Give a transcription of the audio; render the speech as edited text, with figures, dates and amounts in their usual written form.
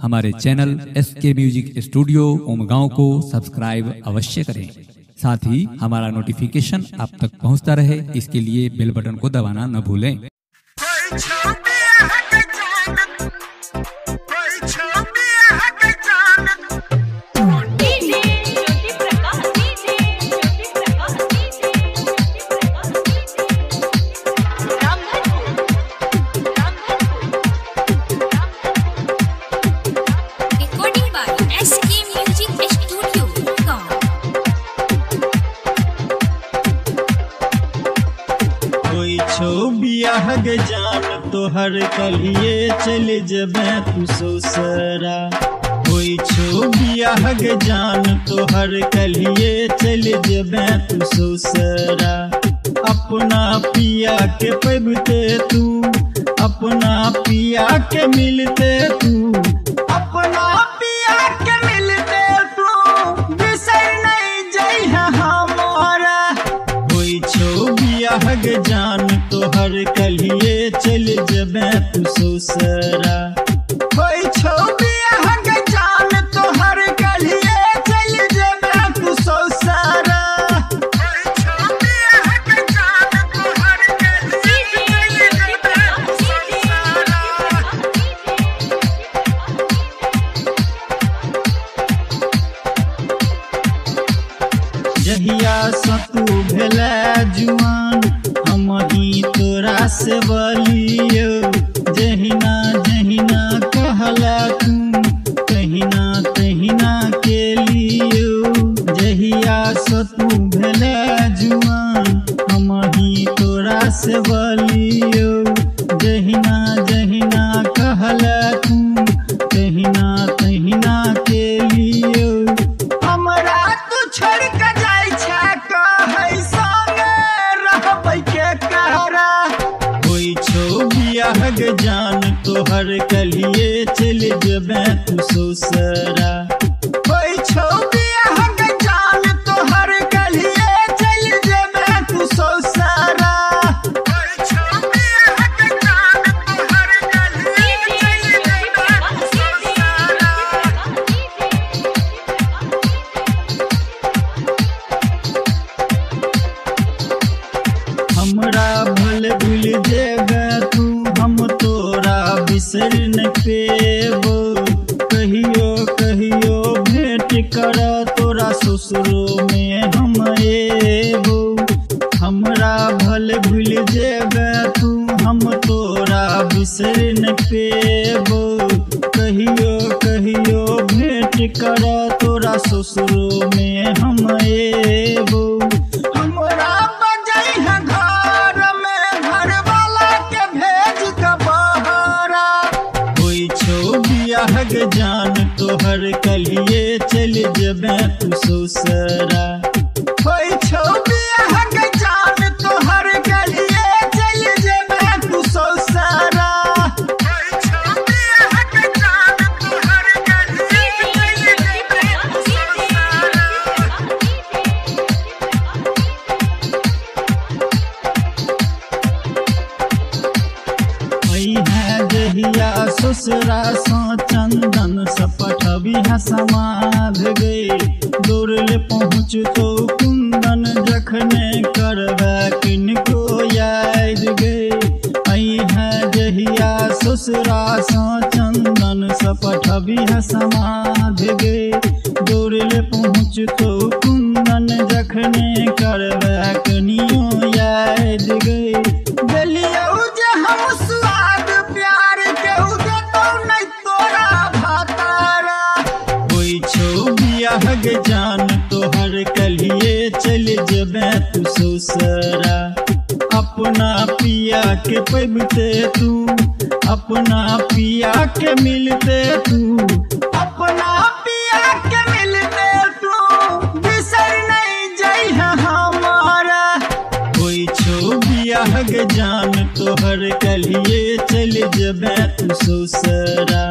हमारे channel SK music studio Umgaon को subscribe अवश्य करें। साथ ही हमारा नोटिफिकेशन आप तक पहुंचता रहे, इसके लिए बेल बटन को दबाना न भूलें। बियाह गे जान तोहर कलिए चल जबे तू ससुरा। होई छो बियाह गे जान तोहर कलिए चल जबे तू ससुरा। अपना पिया के पबते तू, अपना पिया के मिलते तू, अपना पिया के मिलते तू बिसर नहीं जाई हमारा। होई छो बियाह गे जान तोहर कलिए चल जबे तू ससुरा। होई छो बियाह गे जान तोहर कलिए चल जबे तू ससुरा। होई छो बियाह गे जान तोहर कलिए चल जबे तू ससुरा। जहिया सतू भेला जुआन हम ही तोरा से बलियो। जहिना जहिना कहला तू कहिना तहिना के लियो। जहिया सतू भेला जुआन हम ही तोरा से बलियो। जहिना जहिना कहला तू कहिना तहिना के लियो। हमरा तू छोड़ के जाई छा कहै संगे रहबै के कहरा। होई छो बियाह गे जान तोहर कलिए चल जबे तू ससुरा। होई छो बियाह गे जान तोहर कलिए चल जबे तू ससुरा। होई छो बियाह गे जान तोहर कलिए चल जबे तू ससुरा। हमरा भले भूल जेगा तू, हम तोरा बिसर न पेबो। कहियो कहियो भेंट कर तोरा ससुरो में हम एबो। हमरा भले भूल जेगा तू, हम तोरा बिसर न पेबो। कहियो कहियो भेंट कर तोरा ससुरो में हम एबो। हमरा बजाई है घर में घरवाला के भेज के बहरा। होई छो बियाह गे जान तोहर कलिए चल जबे तू ससुरा। होई छो बियाह गे जान तोहर कलिए चल जबे तू ससुरा। होई छो बियाह गे जान तोहर कलिए चल जबे तू ससुरा। जहिया ससुरा सा चंदन सपटबी समाध गए। दौड़ले पहुँच तो कुंदन जखने करवा किनको याद गए। जहिया ससुरा सा चंदन सपटबी समाध गए। दौड़ले पहुँच तो कुंदन जखने करवा कनियो याद गए। दिलियो जे हम स्वाद प्यार केहू देतो नहीं तोरा भातारा। होई छो बियाह गे जान तोहर कलिए चल जबे तू ससुरा। अपना पिया के पबते तू, अपना पिया के मिलते तू, अपना पिया के मिलते तू बिसर नहीं जाई हमारा। होई छो बियाह गे जान तोहर कलिए चल जबे तू ससुरा।